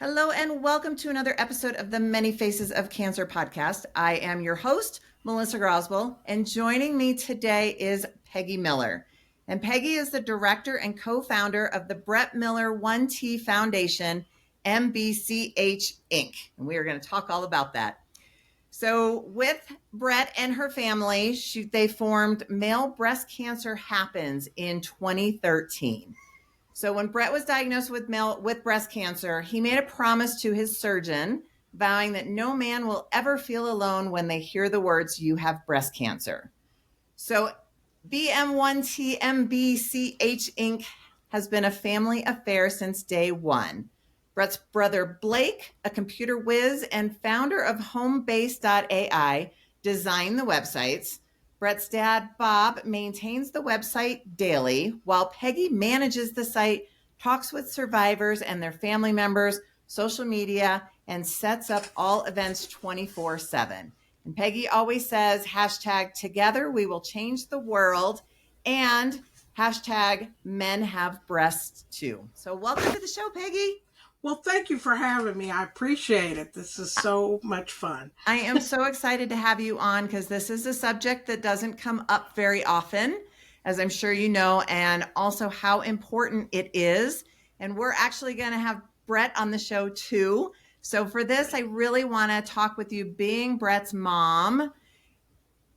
Hello, and welcome to another episode of the Many Faces of Cancer podcast. I am your host, Melissa Groswell, and joining me today is Peggy Miller. And Peggy is the director and co-founder of the Bret Miller 1T Foundation, MBCH Inc. And we are going to talk all about that. So with Bret and her family, they formed Male Breast Cancer Happens in 2013. So when Bret was diagnosed with breast cancer, he made a promise to his surgeon, vowing that no man will ever feel alone when they hear the words, "You have breast cancer." So BM1TMBCH Inc. has been a family affair since day one. Bret's brother Blake, a computer whiz and founder of Homebase.ai, designed the websites. Bret's dad, Bob, maintains the website daily, while Peggy manages the site, talks with survivors and their family members, social media, and sets up all events 24/7. And Peggy always says, #together we will change the world, and #men have breasts too. So welcome to the show, Peggy. Well, thank you for having me. I appreciate it. This is so much fun. I am so excited to have you on because this is a subject that doesn't come up very often, as I'm sure you know, and also how important it is. And we're actually going to have Bret on the show too. So for this, I really want to talk with you, being Bret's mom,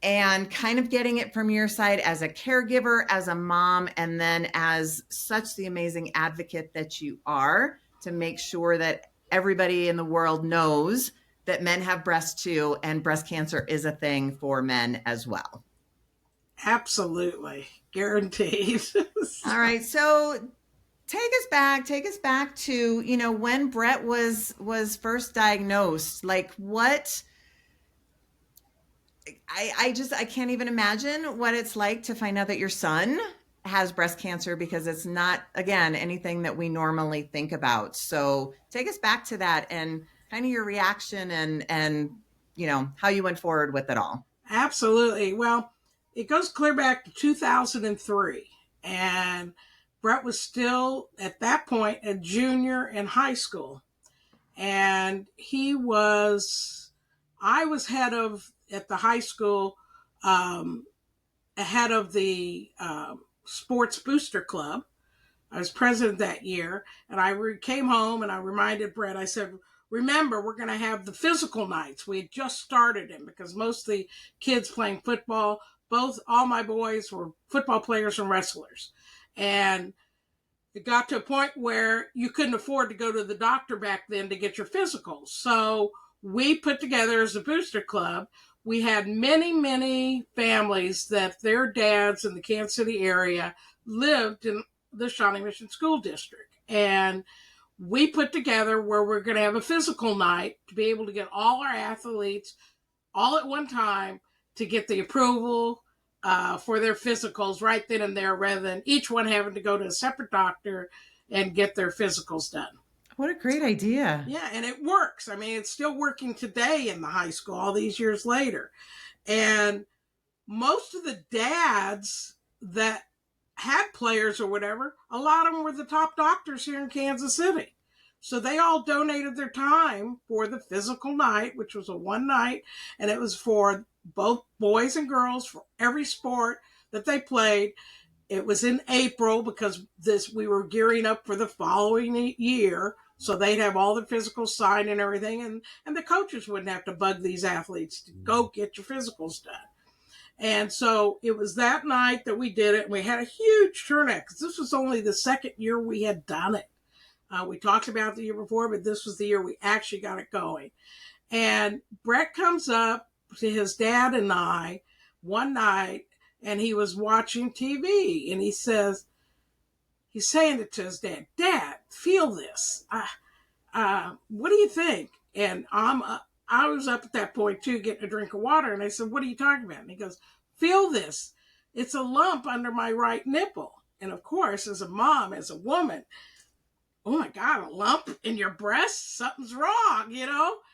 and kind of getting it from your side as a caregiver, as a mom, and then as such the amazing advocate that you are, to make sure that everybody in the world knows that men have breasts too, and breast cancer is a thing for men as well. Absolutely. Guaranteed. All right. So take us back to, when Bret was first diagnosed. Like, what, I can't even imagine what it's like to find out that your son has breast cancer, because it's not, again, anything that we normally think about. So take us back to that and kind of your reaction and how you went forward with it all. Absolutely. Well, it goes clear back to 2003, and Bret was still at that point a junior in high school, and I was at the high school, head of the sports booster club. I was president that year, and I came home and I reminded Bret, I said, remember, we're going to have the physical nights. We had just started them because most of the kids playing football, all my boys were football players and wrestlers. And it got to a point where you couldn't afford to go to the doctor back then to get your physicals. So we put together, as a booster club, we had many, many families that their dads in the Kansas City area lived in the Shawnee Mission School District. And we put together where we're going to have a physical night to be able to get all our athletes all at one time to get the approval for their physicals right then and there, rather than each one having to go to a separate doctor and get their physicals done. What a great idea. Yeah, and it works. I mean, it's still working today in the high school all these years later. And most of the dads that had players or whatever, a lot of them were the top doctors here in Kansas City. So they all donated their time for the physical night, which was a one night, and it was for both boys and girls for every sport that they played. It was in April because we were gearing up for the following year. So they'd have all the physicals signed and everything, and the coaches wouldn't have to bug these athletes to go get your physicals done. And so it was that night that we did it. And we had a huge turnout because this was only the second year we had done it. We talked about the year before, but this was the year we actually got it going. And Bret comes up to his dad and I one night, and he was watching TV, and he's saying it to his dad, "Dad, feel this. What do you think?" And I was up at that point too, getting a drink of water. And I said, "What are you talking about?" And he goes, "Feel this. It's a lump under my right nipple." And of course, as a mom, as a woman, oh my God, a lump in your breast? Something's wrong,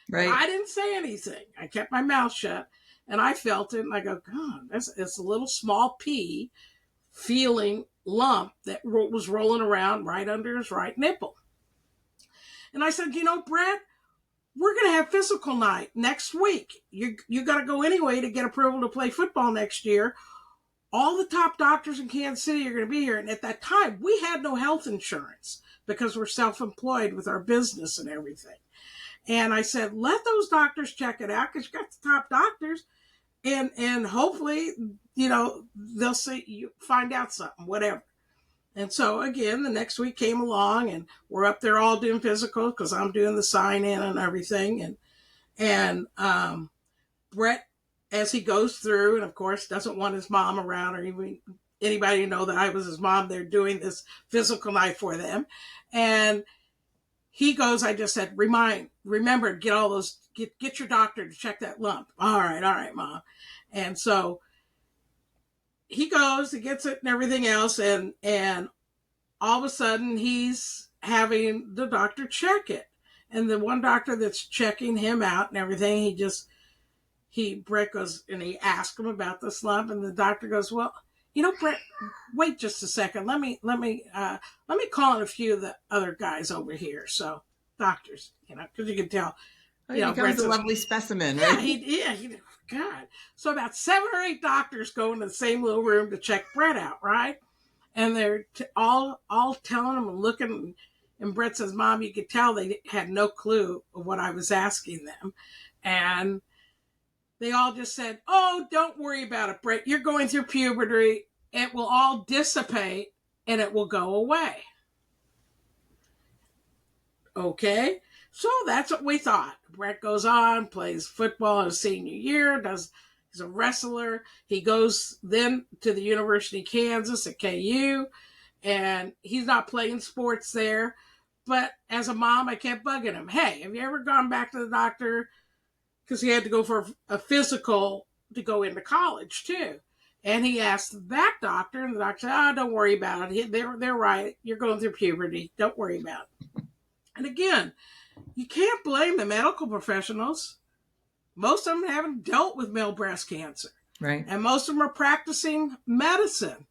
Right. I didn't say anything. I kept my mouth shut, and I felt it. And I go, God, it's a little small pea feeling lump that was rolling around right under his right nipple. And I said, Bret, we're going to have physical night next week. You got to go anyway to get approval to play football next year. All the top doctors in Kansas City are going to be here. And at that time, we had no health insurance because we're self-employed with our business and everything. And I said, let those doctors check it out because you got the top doctors. And hopefully, they'll say, you find out something, whatever. And so again, the next week came along and we're up there all doing physical because I'm doing the sign in and everything. And Bret, as he goes through, and of course doesn't want his mom around or even anybody to know that I was his mom, they're doing this physical night for them. And he goes, I just said, remember, get all those, get your doctor to check that lump. All right, Mom. And so he goes, he gets it and everything else. And all of a sudden he's having the doctor check it. And the one doctor that's checking him out and everything, Bret goes and he asks him about this lump. And the doctor goes, well, Bret, wait just a second. Let me call in a few of the other guys over here. So doctors, because you can tell. He becomes a lovely specimen, right? Yeah, God. So about 7 or 8 doctors go into the same little room to check Bret out, right? And they're all telling him and looking. And Bret says, Mom, you could tell they had no clue of what I was asking them. And they all just said, oh, don't worry about it, Bret. You're going through puberty. It will all dissipate and it will go away. Okay. So that's what we thought. Bret goes on, plays football his senior year, he's a wrestler. He goes then to the University of Kansas at KU, and he's not playing sports there. But as a mom, I kept bugging him. Hey, have you ever gone back to the doctor? Because he had to go for a physical to go into college too. And he asked that doctor, and the doctor said, don't worry about it. They're right. You're going through puberty. Don't worry about it. And again, you can't blame the medical professionals. Most of them haven't dealt with male breast cancer. Right. And most of them are practicing medicine.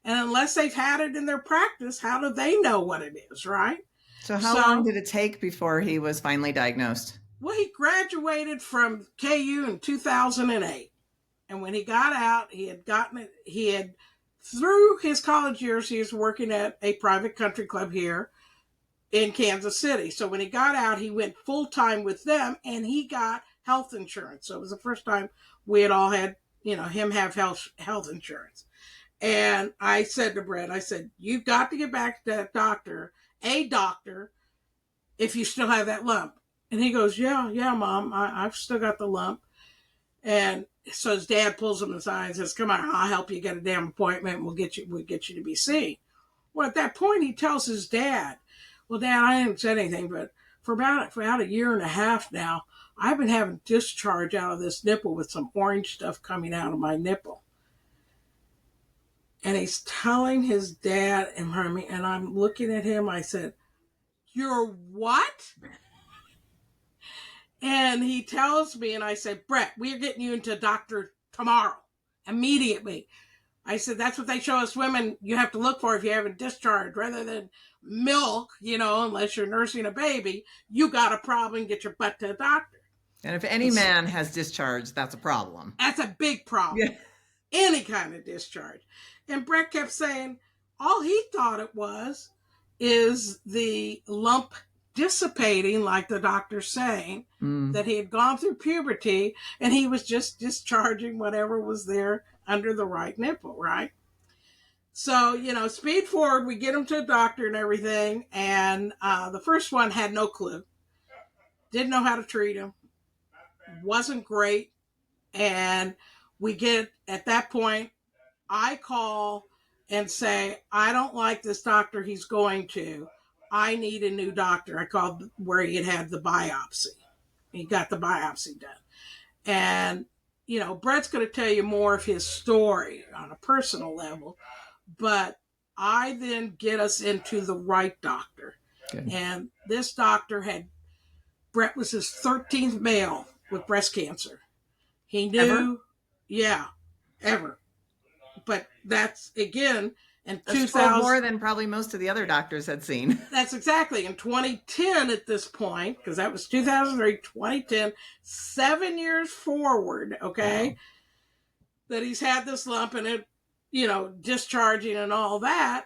And unless they've had it in their practice, how do they know what it is, right? So how long did it take before he was finally diagnosed? Well, he graduated from KU in 2008. And when he got out, through his college years, he was working at a private country club here in Kansas City. So when he got out, he went full time with them and he got health insurance. So it was the first time we had all had, him have health insurance. And I said to Bret, you've got to get back to that doctor, if you still have that lump. And he goes, yeah, Mom, I've still got the lump. And so his dad pulls him aside and says, come on, I'll help you get a damn appointment and we'll get you to be seen. Well, at that point, he tells his dad, well, Dad, I didn't say anything, but for about a year and a half now, I've been having discharge out of this nipple with some orange stuff coming out of my nipple. And he's telling his dad and me, and I'm looking at him, I said, you're what? And he tells me, and I said, Bret, we are getting you into a doctor tomorrow, immediately. I said, that's what they show us women you have to look for if you have a discharge. Rather than milk, unless you're nursing a baby, you got a problem, get your butt to a doctor. And if any man has discharge, that's a problem. That's a big problem. Yeah. Any kind of discharge. And Bret kept saying, all he thought it is the lump dissipating, like the doctor's saying, that he had gone through puberty and he was just discharging whatever was there under the right nipple, right? So, speed forward, we get him to a doctor and everything. And the first one had no clue. Didn't know how to treat him. Wasn't great. And we get, at that point, I call and say, I don't like this doctor he's going to. I need a new doctor. I called where he had the biopsy. He got the biopsy done. And, Bret's going to tell you more of his story on a personal level. But I then get us into the right doctor. Good. And this doctor Bret was his 13th male with breast cancer. He knew, ever. But that's, again, In That's 12 more 2000, than probably most of the other doctors had seen. that's exactly in 2010 at this point, because that was 2003, 2010, 7 years forward, okay, Wow. that he's had this lump and it, discharging and all that.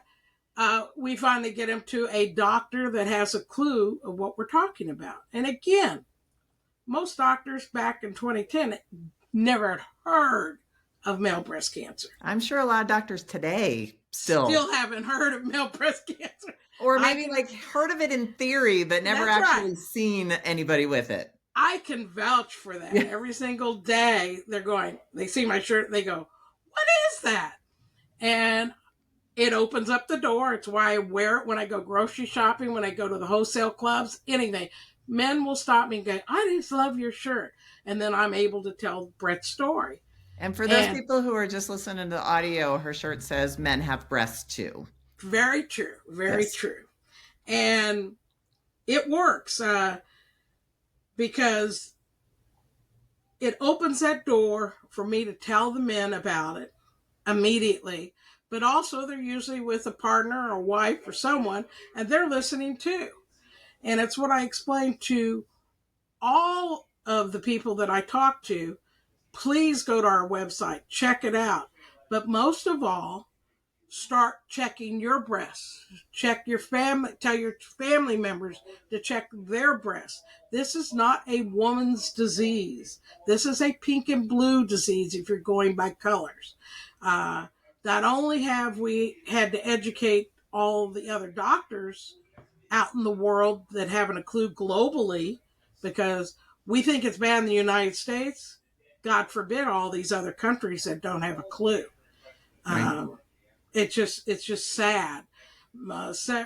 We finally get him to a doctor that has a clue of what we're talking about. And again, most doctors back in 2010 never had heard of male breast cancer. I'm sure a lot of doctors today Still haven't heard of male breast cancer. or I maybe can, like heard of it in theory, but never that's right. actually seen anybody with it. I can vouch for that. Yeah. Every single day they see my shirt, they go, what is that? And it opens up the door. It's why I wear it when I go grocery shopping, when I go to the wholesale clubs, anything. Men will stop me and go, I just love your shirt. And then I'm able to tell Bret's story. And for those people who are just listening to the audio, her shirt says men have breasts too. Very true. Very true. And it works because it opens that door for me to tell the men about it immediately. But also, they're usually with a partner or wife or someone, and they're listening too. And it's what I explained to all of the people that I talk to. Please go to our website, check it out. But most of all, start checking your breasts. Check your family, tell your family members to check their breasts. This is not a woman's disease. This is a pink and blue disease if you're going by colors. Not only have we had to educate all the other doctors out in the world that haven't a clue globally, because we think it's bad in the United States. God forbid all these other countries that don't have a clue. Right. It's just sad.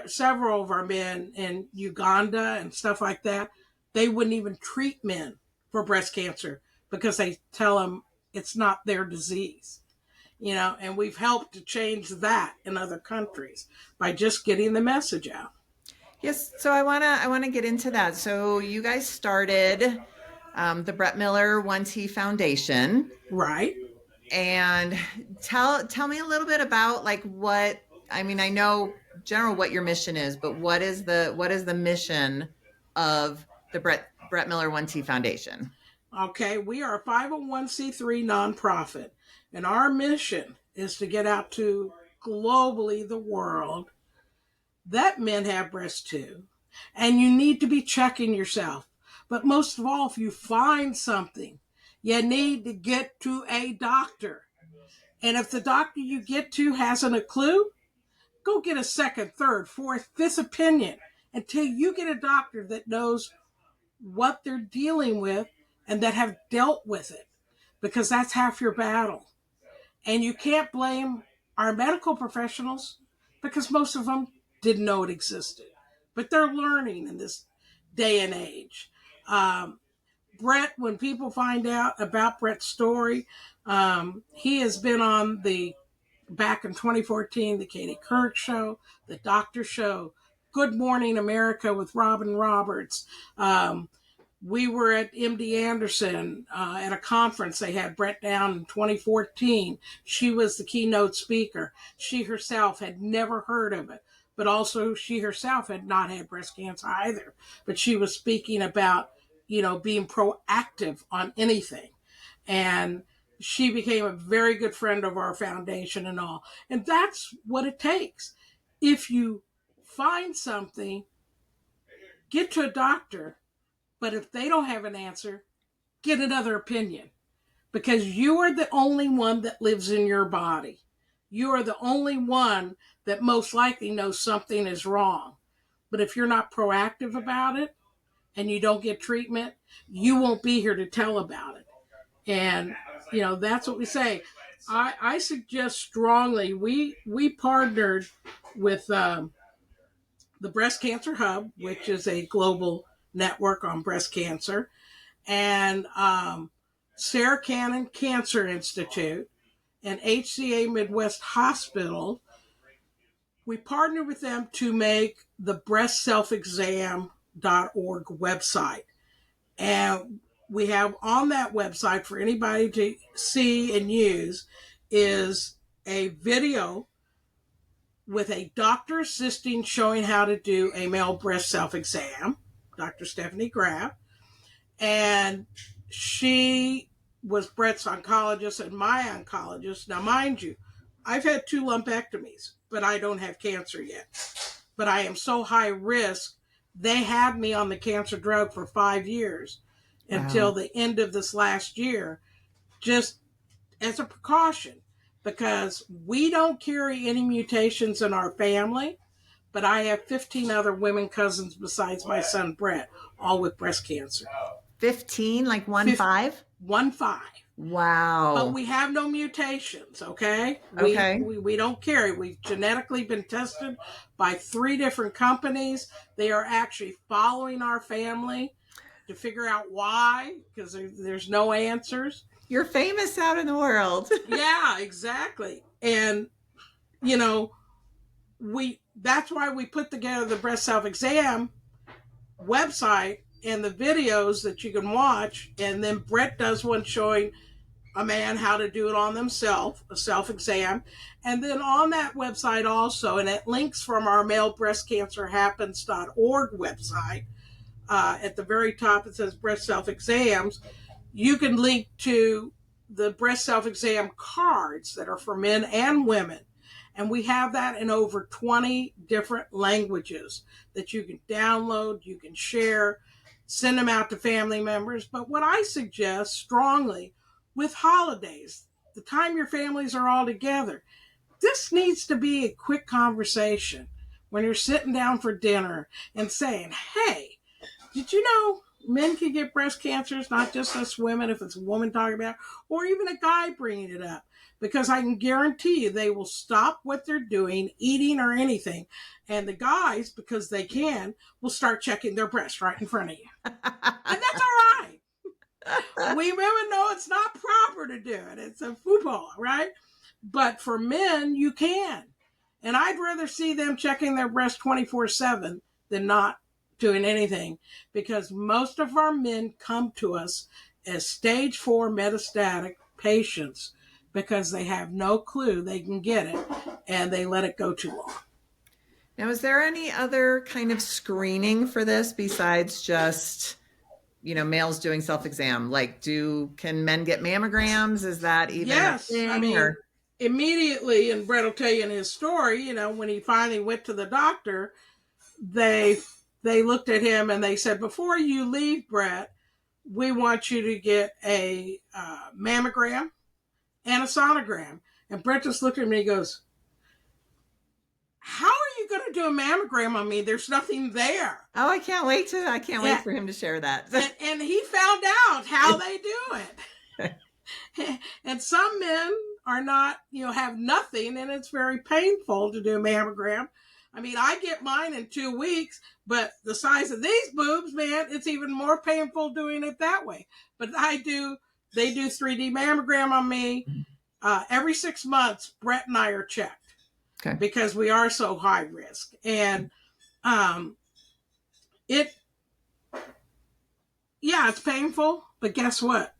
Several of our men in Uganda and stuff like that, they wouldn't even treat men for breast cancer because they tell them it's not their disease. And we've helped to change that in other countries by just getting the message out. Yes, so I wanna get into that. So you guys started the Bret Miller 1T Foundation, Right. and tell me a little bit about like what I mean. I know general what your mission is, but what is the mission of the Bret Miller 1T Foundation? Okay, we are a 501c3 nonprofit, and our mission is to get out to globally the world that men have breasts too, and you need to be checking yourself. But most of all, if you find something, you need to get to a doctor. And if the doctor you get to hasn't a clue, go get a second, third, fourth, fifth opinion until you get a doctor that knows what they're dealing with and that have dealt with it, because that's half your battle. And you can't blame our medical professionals because most of them didn't know it existed. But they're learning in this day and age. Bret, when people find out about Bret's story, he has been on back in 2014, the Katie Couric Show, the Doctor Show, Good Morning America with Robin Roberts. We were at MD Anderson at a conference. They had Bret down in 2014. She was the keynote speaker. She herself had never heard of it, but also she herself had not had breast cancer either. But she was speaking about, being proactive on anything. And she became a very good friend of our foundation and all. And that's what it takes. If you find something, get to a doctor. But if they don't have an answer, get another opinion, because you are the only one that lives in your body. You are the only one that most likely knows something is wrong. But if you're not proactive about it and you don't get treatment, you won't be here to tell about it. And, that's what we say. I suggest strongly, we partnered with the Breast Cancer Hub, which is a global network on breast cancer, and Sarah Cannon Cancer Institute and HCA Midwest Hospital. We partnered with them to make the breastselfexam.org website. And we have on that website for anybody to see and use is a video with a doctor assisting showing how to do a male breast self-exam, Dr. Stephanie Graff. And she was Bret's oncologist and my oncologist. Now, mind you, I've had 2 lumpectomies, but I don't have cancer yet. But I am so high risk, they had me on the cancer drug for 5 years until the end of this last year, just as a precaution, because we don't carry any mutations in our family, but I have 15 other women cousins besides my son Bret, all with breast cancer. 15, like 1-5? 1-5. Wow. But we have no mutations, okay? Okay. We don't carry. We've genetically been tested by 3 different companies. They are actually following our family to figure out why, because there's no answers. You're famous out in the world. Yeah, exactly. And, you know, that's why we put together the breast self-exam website and the videos that you can watch. And then Bret does one showing a man how to do it on themselves, a self-exam. And then on that website also, and it links from our malebreastcancerhappens.org website, at the very top it says breast self-exams. You can link to the breast self-exam cards that are for men and women. And we have that in over 20 different languages that you can download, you can share, send them out to family members. But what I suggest strongly with holidays, the time your families are all together, this needs to be a quick conversation when you're sitting down for dinner and saying, hey, did you know men can get breast cancers, not just us women, if it's a woman talking about it, or even a guy bringing it up? Because I can guarantee you they will stop what they're doing, eating or anything. And the guys, because they can, will start checking their breasts right in front of you. And that's all right. We women know it's not proper to do it. It's a football, right? But for men, you can. And I'd rather see them checking their breasts 24/7 than not doing anything, because most of our men come to us as stage 4 metastatic patients because they have no clue they can get it and they let it go too long. Now, is there any other kind of screening for this besides just, males doing self-exam? Like, can men get mammograms? Is that even a thing? I mean, immediately, and Bret will tell you in his story, when he finally went to the doctor, they looked at him and they said, before you leave, Bret, we want you to get a mammogram and a sonogram. And Bret just looked at me and he goes, how are you going to do a mammogram on me? There's nothing there. Oh, I can't wait for him to share that. And he found out how they do it. And some men are not, have nothing, and it's very painful to do a mammogram. I mean, I get mine in 2 weeks, but the size of these boobs, man, it's even more painful doing it that way. But they do 3D mammogram on me. Every 6 months, Bret and I are checked. Okay. Because we are so high risk. And it's painful, but guess what?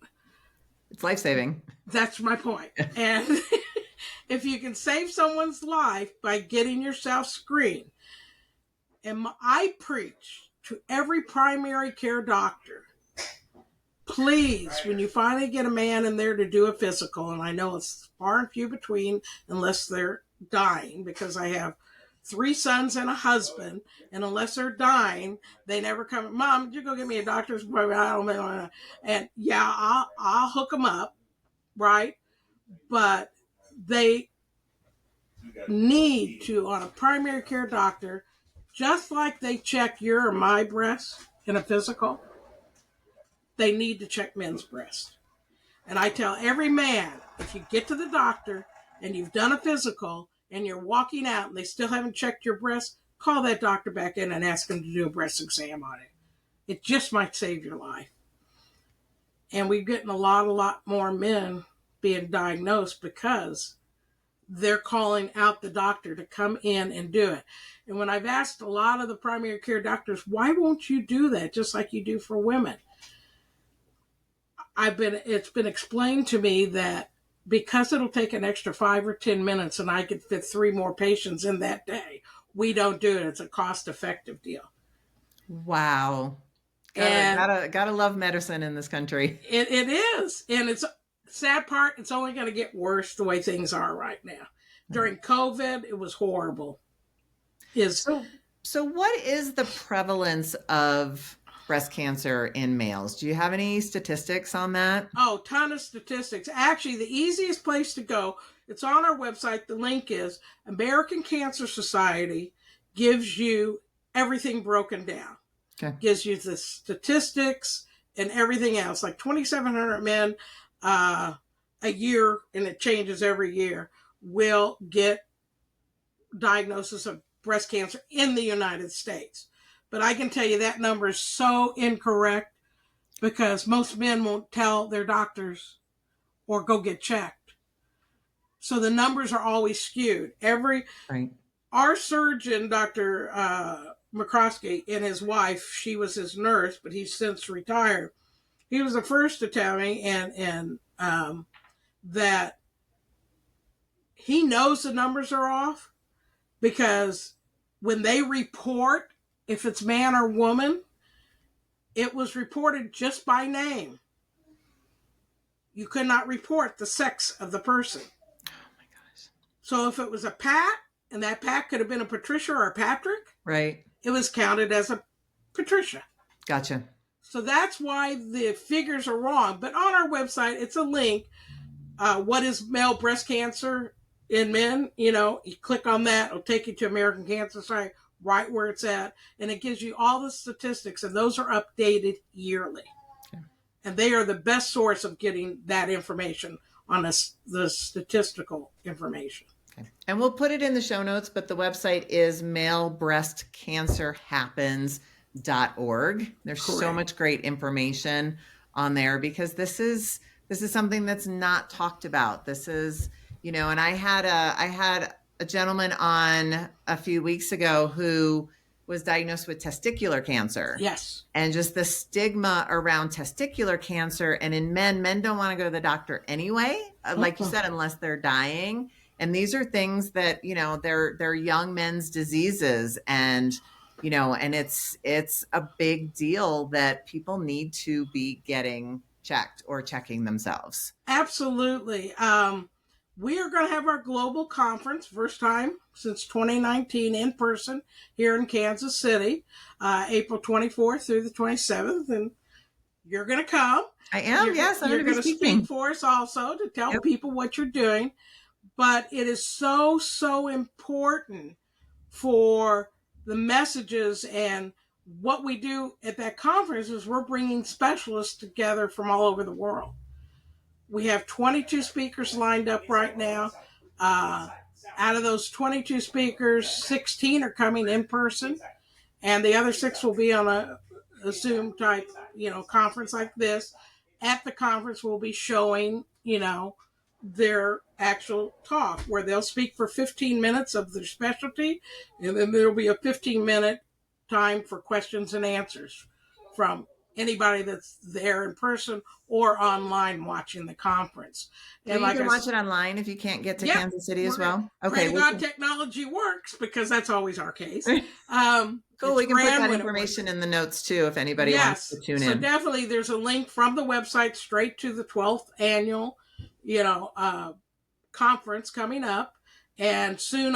It's life-saving. That's my point. And if you can save someone's life by getting yourself screened, and I preach to every primary care doctor, please, when you finally get a man in there to do a physical, and I know it's far and few between unless they're dying, because I have 3 sons and a husband, and unless they're dying, they never come. Mom, did you go get me a doctor's appointment? I don't know. And I'll hook them up, right? But they need to, on a primary care doctor, just like they check your or my breasts in a physical, they need to check men's breasts. And I tell every man, if you get to the doctor and you've done a physical and you're walking out and they still haven't checked your breasts, call that doctor back in and ask him to do a breast exam on it. It just might save your life. And we're getting a lot more men being diagnosed because they're calling out the doctor to come in and do it. And when I've asked a lot of the primary care doctors, why won't you do that just like you do for women? It's been explained to me that because it'll take an extra 5 or 10 minutes and I could fit 3 more patients in that day, we don't do it. It's a cost-effective deal. Wow. And Gotta love medicine in this country. it is. And it's sad part, it's only going to get worse the way things are right now. During COVID, it was horrible. So what is the prevalence of breast cancer in males? Do you have any statistics on that? Oh, ton of statistics. Actually, the easiest place to go, it's on our website. The link is American Cancer Society gives you everything broken down. Okay. Gives you the statistics and everything else, like 2,700 men a year, and it changes every year, will get diagnosis of breast cancer in the United States. But I can tell you that number is so incorrect because most men won't tell their doctors or go get checked. So the numbers are always skewed. Right. Our surgeon, Dr. McCroskey, and his wife, she was his nurse, but he's since retired. He was the first to tell me and that he knows the numbers are off because when they report, if it's man or woman, it was reported just by name. You could not report the sex of the person. Oh my gosh. So if it was a Pat, and that Pat could have been a Patricia or a Patrick, Right. it was counted as a Patricia. Gotcha. So that's why the figures are wrong. But on our website, it's a link. What is male breast cancer in men? You know, you click on that. It'll take you to American Cancer Society, right where it's at. And it gives you all the statistics. And those are updated yearly. Okay. And they are the best source of getting that information on the statistical information. Okay. And we'll put it in the show notes, but the website is malebreastcancerhappens.org. There's Correct. So much great information on there because this is something that's not talked about. This is, you know, and I had a gentleman on a few weeks ago who was diagnosed with testicular cancer. Yes. And just the stigma around testicular cancer. And in men don't want to go to the doctor anyway, like you said, unless they're dying. And these are things that, you know, they're young men's diseases. And, you know, and it's a big deal that people need to be getting checked or checking themselves. Absolutely. We are going to have our global conference, first time since 2019 in person here in Kansas City, April 24th through the 27th. And you're going to come. I am, yes. I'm You're going to speak for us also to tell people what you're doing. But it is so, so important for the messages, and what we do at that conference is we're bringing specialists together from all over the world. We have 22 speakers lined up right now. Out of those 22 speakers, 16 are coming in person, and the other 6 will be on a Zoom type, you know, conference like this. At the conference, we'll be showing, you know, their actual talk where they'll speak for 15 minutes of their specialty, and then there'll be a 15-minute time for questions and answers from anybody that's there in person or online watching the conference. And you can watch it online if you can't get to Kansas City as well. Okay, God, technology works, because that's always our case. Cool. We can put that information in the notes too if anybody wants to tune in. So definitely, there's a link from the website straight to the 12th annual, you know, conference coming up. And soon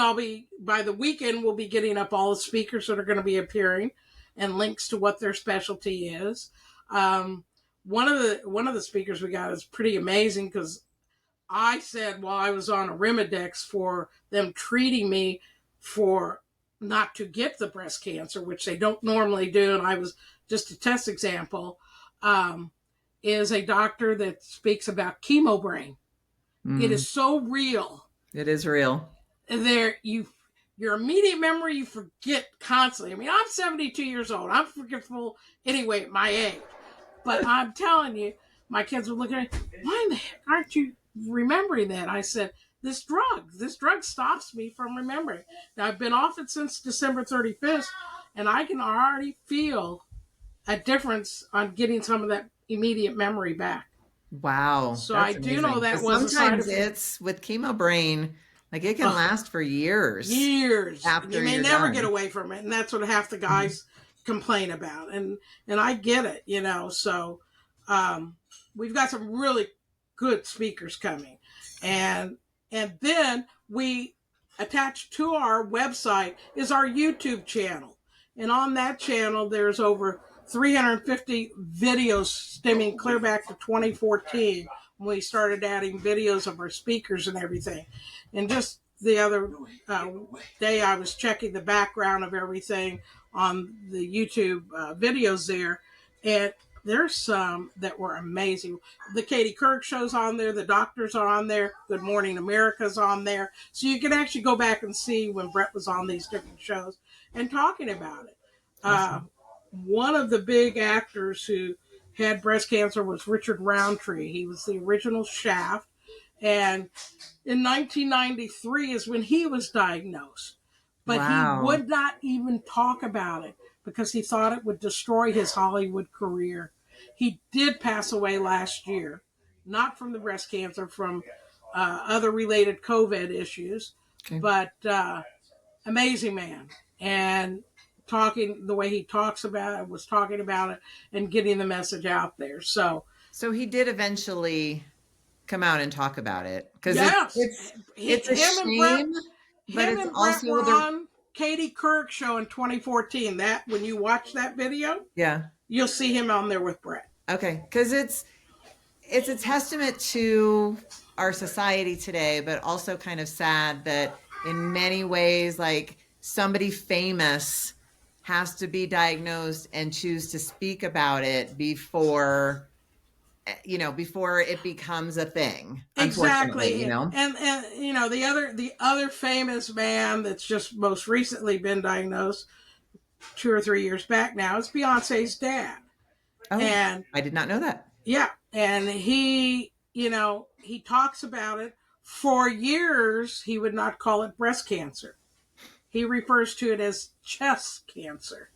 by the weekend, we'll be getting up all the speakers that are going to be appearing and links to what their specialty is. One of the speakers we got is pretty amazing, because I said while I was on Arimidex for them treating me for not to get the breast cancer, which they don't normally do, and I was just a test example, is a doctor that speaks about chemo brain. It is so real. It is real. Your immediate memory, you forget constantly. I mean, I'm 72 years old. I'm forgetful anyway at my age. But I'm telling you, my kids were looking at me, why the heck aren't you remembering that? I said, this drug stops me from remembering. Now, I've been off it since December 31st, and I can already feel a difference on getting some of that immediate memory back. Wow, So I that's do know amazing. that Because was a side sometimes effect. it's with chemo brain, like it can last for years Years. You after may you're never get done. away from it, and that's what half the Mhm. guys complain about. And I get it, you know. So um, we've got some really good speakers coming, and then we attached to our website is our YouTube channel, and on that channel there's over 350 videos stemming clear back to 2014 when we started adding videos of our speakers and everything. And just the other day, I was checking the background of everything on the YouTube videos there, and there's some that were amazing. The Katie Couric show's on there, the doctors are on there, Good Morning America's on there. So you can actually go back and see when Bret was on these different shows and talking about it. Uh, Awesome. one of the big actors who had breast cancer was Richard Roundtree. He was the original Shaft. And in 1993 is when he was diagnosed. But he Wow. would not even talk about it because he thought it would destroy his Hollywood career. He did pass away last year, not from the breast cancer, from other related COVID issues, Okay. but amazing man. And talking the way he talks about it, was talking about it and getting the message out there. So, So he did eventually come out and talk about it because yes, it's a him and Bret shame, but him it's and Bret also were the on Katie Couric show in 2014. That when you watch that video, yeah. you'll see him on there with Bret. Okay, because it's a testament to our society today, but also kind of sad that in many ways, like somebody famous has to be diagnosed and choose to speak about it before, before it becomes a thing, unfortunately, Exactly, and you know the other famous man that's just most recently been diagnosed 2 or 3 years back now is Beyonce's dad, Oh, and I did not know that. yeah, and he talks about it. For years, he would not call it breast cancer. He refers to it as chest cancer.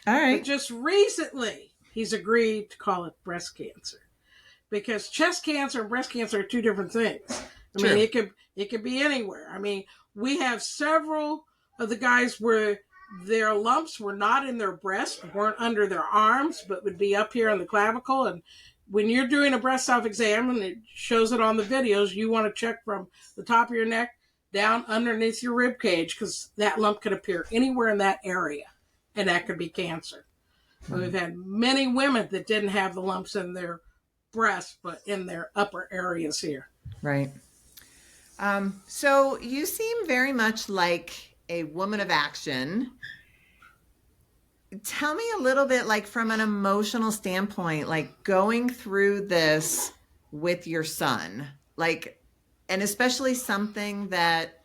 All But right. just recently, he's agreed to call it breast cancer because chest cancer and breast cancer are two different things. I mean, True. it could be anywhere. I mean, we have several of the guys where their lumps were not in their breast, weren't under their arms, but would be up here in the clavicle. And when you're doing a breast self exam and it shows it on the videos, you want to check from the top of your neck down underneath your rib cage because that lump could appear anywhere in that area, and that could be cancer. Right. We've had many women that didn't have the lumps in their breast, but in their upper areas here. Right. So you seem very much like a woman of action. Tell me a little bit, like from an emotional standpoint, like going through this with your son, like, and especially something that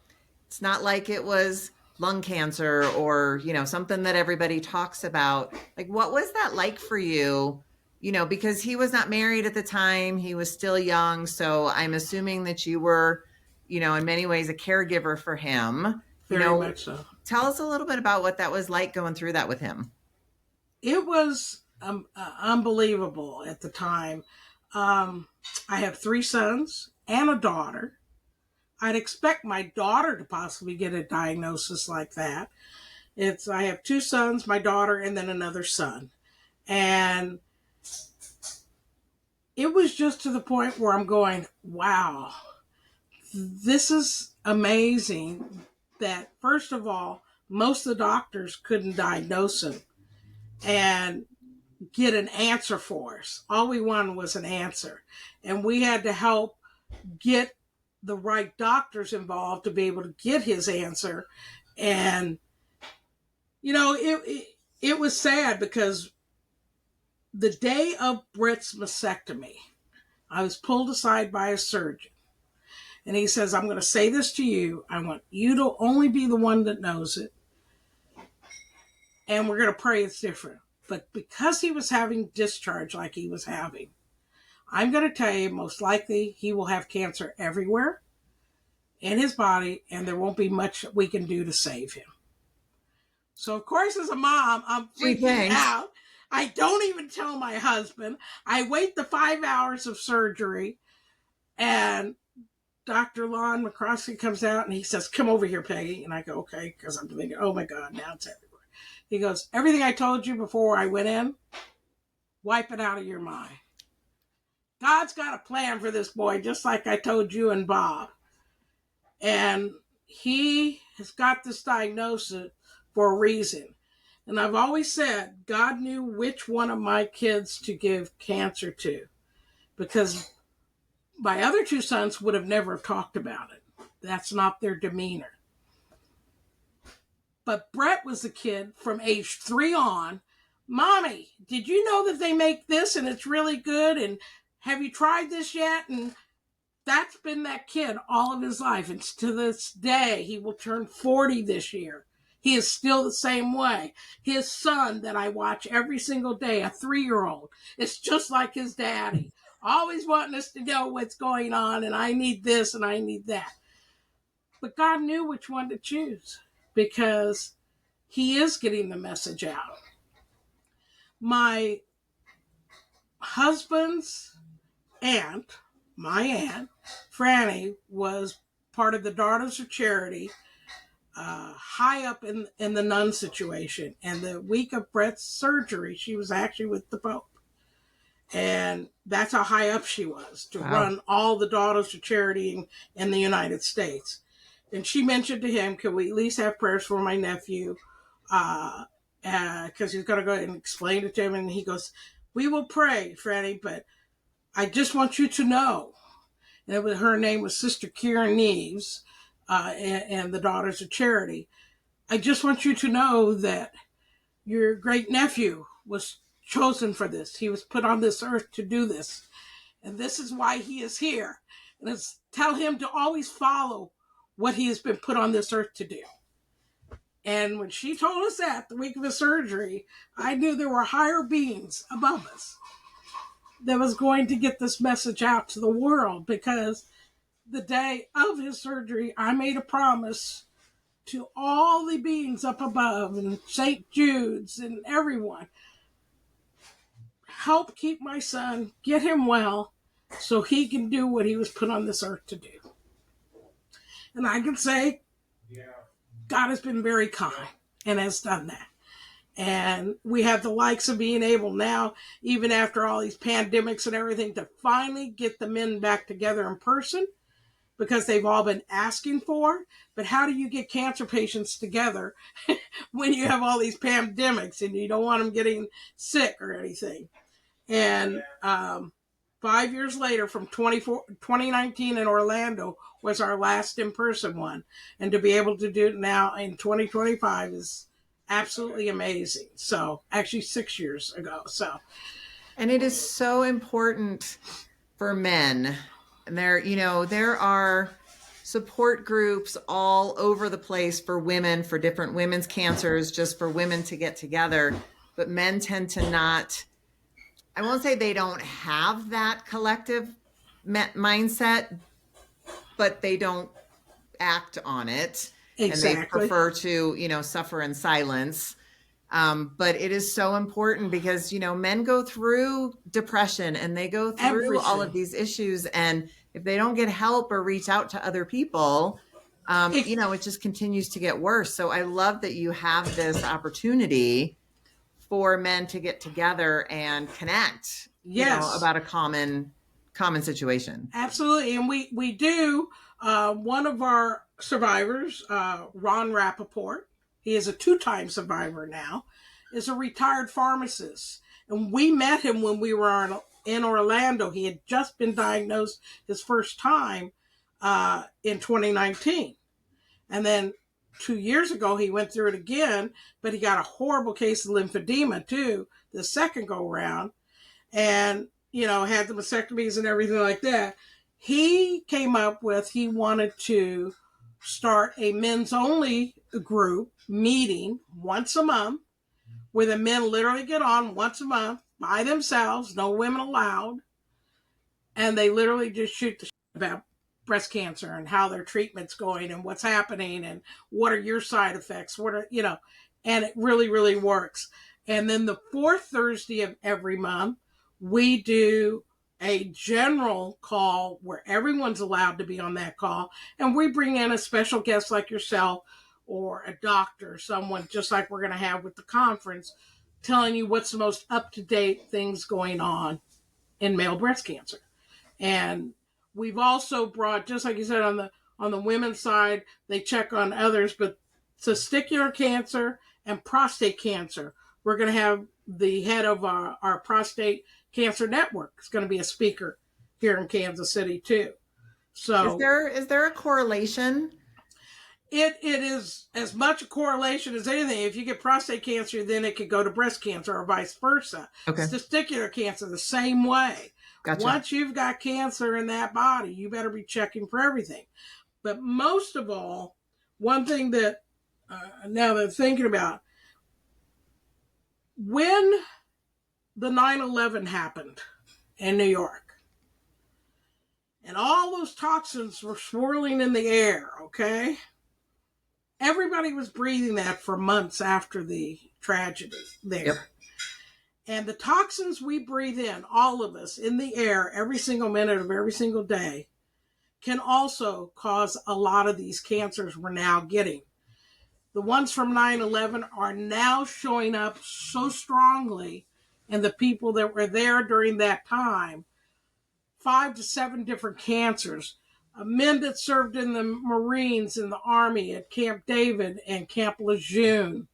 it's not like it was lung cancer or, something that everybody talks about. Like, what was that like for you? Because he was not married at the time, he was still young. So I'm assuming that you were, in many ways a caregiver for him. You Very know, much so. tell us a little bit about what that was like going through that with him. It was unbelievable at the time. Um, I have 3 sons and a daughter. I'd expect my daughter to possibly get a diagnosis like that. I have 2 sons, my daughter, and then another son. And it was just to the point where I'm going, wow, this is amazing that, first of all, most of the doctors couldn't diagnose him and get an answer for us. All we wanted was an answer. And we had to help get the right doctors involved to be able to get his answer. And, it was sad because the day of Bret's mastectomy, I was pulled aside by a surgeon. And he says, I'm going to say this to you. I want you to only be the one that knows it. And we're going to pray it's different. But because he was having discharge like he was having, I'm going to tell you, most likely he will have cancer everywhere in his body, and there won't be much we can do to save him. So, of course, as a mom, I'm Gee, freaking thanks. out. I don't even tell my husband. I wait the 5 hours of surgery, and Dr. Lon McCroskey comes out and he says, "Come over here, Peggy." And I go, "Okay," because I'm thinking, oh my God, now it's everywhere. He goes, "Everything I told you before I went in, wipe it out of your mind. God's got a plan for this boy, just like I told you and Bob. And he has got this diagnosis for a reason." And I've always said, God knew which one of my kids to give cancer to, because my other two sons would have never talked about it. That's not their demeanor. But Bret was a kid from age 3 on. "Mommy, did you know that they make this and it's really good? And have you tried this yet?" And that's been that kid all of his life. And to this day, he will turn 40 this year. He is still the same way. His son that I watch every single day, a 3-year-old, is just like his daddy. Always wanting us to know what's going on, and I need this and I need that. But God knew which one to choose, because he is getting the message out. My husband's aunt, my aunt, Franny, was part of the Daughters of Charity, high up in the nun situation. And the week of Bret's surgery, she was actually with the Pope. And that's how high up she was to run all the Daughters of Charity in the United States. And she mentioned to him, "Can we at least have prayers for my nephew?" Because he's going to go and explain it to him. And he goes, "We will pray, Franny, but I just want you to know." And her name was Sister Kieran Neves, and the Daughters of Charity. "I just want you to know that your great nephew was chosen for this. He was put on this earth to do this. And this is why he is here. And tell him to always follow what he has been put on this earth to do." And when she told us that the week of his surgery, I knew there were higher beings above us that was going to get this message out to the world, because the day of his surgery, I made a promise to all the beings up above and St. Jude's and everyone, help keep my son, get him well, so he can do what he was put on this earth to do. And I can say, God has been very kind and has done that. And we have the likes of being able now, even after all these pandemics and everything, to finally get the men back together in person, because they've all been asking for. But how do you get cancer patients together when you have all these pandemics and you don't want them getting sick or anything? And 5 years later, from 2019 in Orlando was our last in-person one. And to be able to do it now in 2025 is absolutely amazing. So actually 6 years ago. So, and it is so important for men. And there are support groups all over the place for women, for different women's cancers, just for women to get together. But men tend to not, I won't say they don't have that collective mindset, but they don't act on it. exactly. And they prefer to, suffer in silence. But it is so important because, men go through depression and they go through all of these issues. And if they don't get help or reach out to other people, it just continues to get worse. So I love that you have this opportunity for men to get together and connect, about a common situation. Absolutely. And we do, one of our survivors, Ron Rappaport, he is a 2-time survivor now, is a retired pharmacist. And we met him when we were in Orlando. He had just been diagnosed his first time in 2019. And then 2 years ago, he went through it again, but he got a horrible case of lymphedema too, the second go round, and, had the mastectomies and everything like that. He came up with, he wanted to start a men's only group meeting once a month, where the men literally get on once a month by themselves, no women allowed. And they literally just shoot the shit about breast cancer and how their treatment's going and what's happening and what are your side effects, and it really, really works. And then the fourth Thursday of every month, we do a general call where everyone's allowed to be on that call. And we bring in a special guest like yourself or a doctor, someone just like we're going to have with the conference, telling you what's the most up-to-date things going on in male breast cancer. And we've also brought, just like you said, on the women's side, they check on others, but testicular cancer and prostate cancer, we're going to have the head of our prostate cancer network is going to be a speaker here in Kansas City too. So is there a correlation? It is as much a correlation as anything. If you get prostate cancer, then it could go to breast cancer or vice versa. Okay. Testicular cancer, the same way. Gotcha. Once you've got cancer in that body, you better be checking for everything. But most of all, one thing that now that I'm thinking about, when the 9/11 happened in New York, and all those toxins were swirling in the air, okay? Everybody was breathing that for months after the tragedy there. Yep. And the toxins we breathe in, all of us, in the air every single minute of every single day, can also cause a lot of these cancers we're now getting. The ones from 9/11 are now showing up so strongly in the people that were there during that time. 5 to 7 different cancers. Men that served in the Marines, in the Army, at Camp David and Camp Lejeune.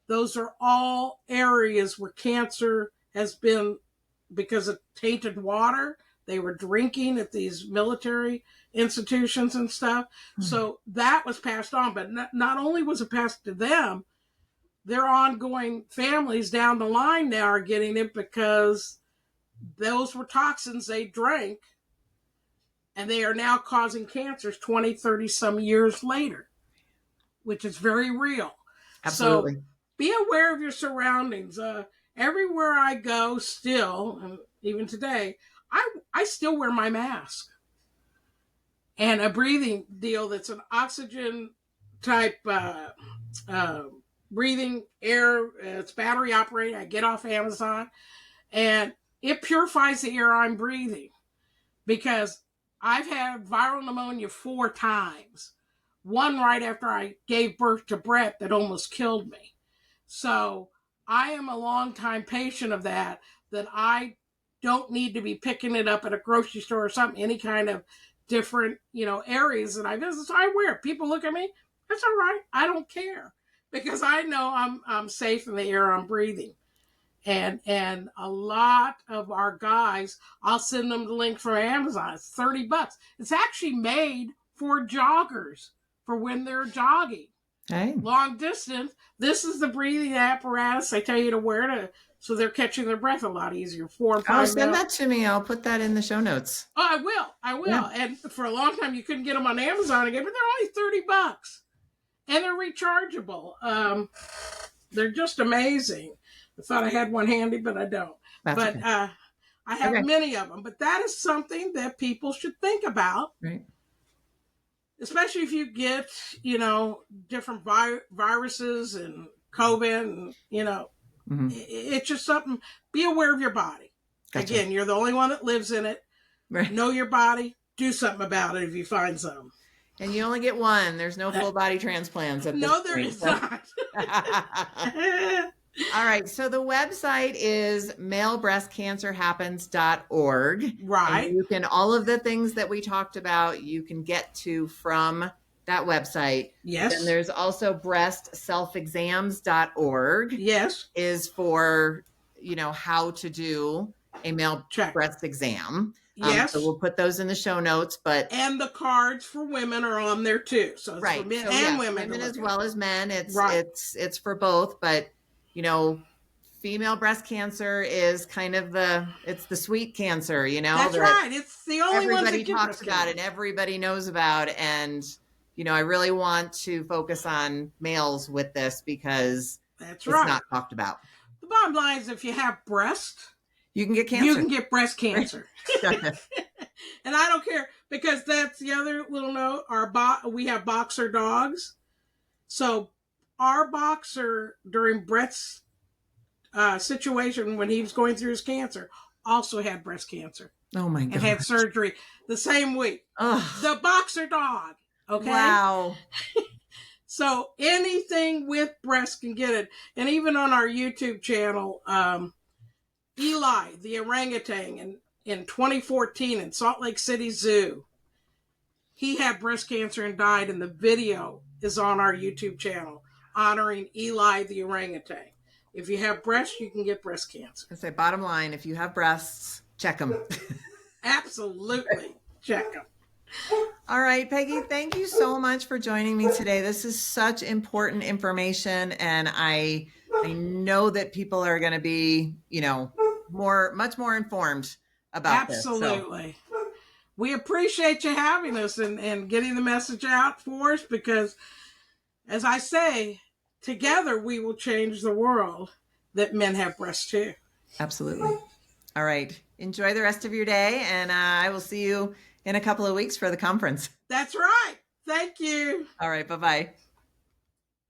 Those are all areas where cancer has been, because of tainted water, they were drinking at these military institutions and stuff. Mm-hmm. So that was passed on, but not only was it passed to them, their ongoing families down the line now are getting it because those were toxins they drank, and they are now causing cancers 20, 30 some years later, which is very real. Absolutely. So be aware of your surroundings. Everywhere I go still, and even today, I still wear my mask. And a breathing deal that's an oxygen type breathing air. It's battery operated. I get off Amazon. And it purifies the air I'm breathing. Because I've had viral pneumonia 4 times. One right after I gave birth to Bret that almost killed me. So I am a longtime patient of that I don't need to be picking it up at a grocery store or something, any kind of different, areas that I visit. So I wear it. People look at me, that's all right. I don't care because I know I'm safe in the air I'm breathing. And a lot of our guys, I'll send them the link from Amazon. It's $30. It's actually made for joggers for when they're jogging. Hey. Long distance. This is the breathing apparatus they tell you to wear so they're catching their breath a lot easier. 4 and 5 minutes. Send that to me. I'll put that in the show notes. Oh, I will. Yeah. And for a long time, you couldn't get them on Amazon again, but they're only $30. And they're rechargeable. They're just amazing. I thought I had one handy, but I don't. That's but okay. I have many of them. But that is something that people should think about. Right. Especially if you get, different viruses and COVID and, mm-hmm. It's just something. Be aware of your body. Gotcha. Again, you're the only one that lives in it. Right. Know your body. Do something about it if you find something. And you only get one. There's no full body transplants at this point. No, there is not. All right. So the website is malebreastcancerhappens.org. Right. And you can, all of the things that we talked about, you can get to from that website. Yes. And there's also breastselfexams.org. Yes. Is for, how to do a male breast exam. Yes. So we'll put those in the show notes, and the cards for women are on there too. So it's for men and women as well as men. It's right. it's for both, but female breast cancer is kind of it's the sweet cancer, That's right. It's the only one everybody talks about and everybody knows about. And, I really want to focus on males with this because it's not talked about. The bottom line is if you have breast, you can get cancer. You can get breast cancer. And I don't care because that's the other little note. We have boxer dogs. So our boxer during Bret's situation when he was going through his cancer, also had breast cancer. Oh my God. And had surgery the same week. Ugh. The boxer dog. Okay. Wow. So anything with breast can get it. And even on our YouTube channel, Eli, the orangutan, in 2014 in Salt Lake City Zoo, he had breast cancer and died, and the video is on our YouTube channel honoring Eli, the orangutan. If you have breasts, you can get breast cancer. I say, bottom line, if you have breasts, check them. Absolutely. Check them. All right, Peggy, thank you so much for joining me today. This is such important information, and I know that people are going to be, much more informed about this. Absolutely. We appreciate you having us and getting the message out for us, because, as I say, together we will change the world that men have breasts too. Absolutely. All right. Enjoy the rest of your day, and I will see you in a couple of weeks for the conference. That's right. Thank you. All right. Bye-bye.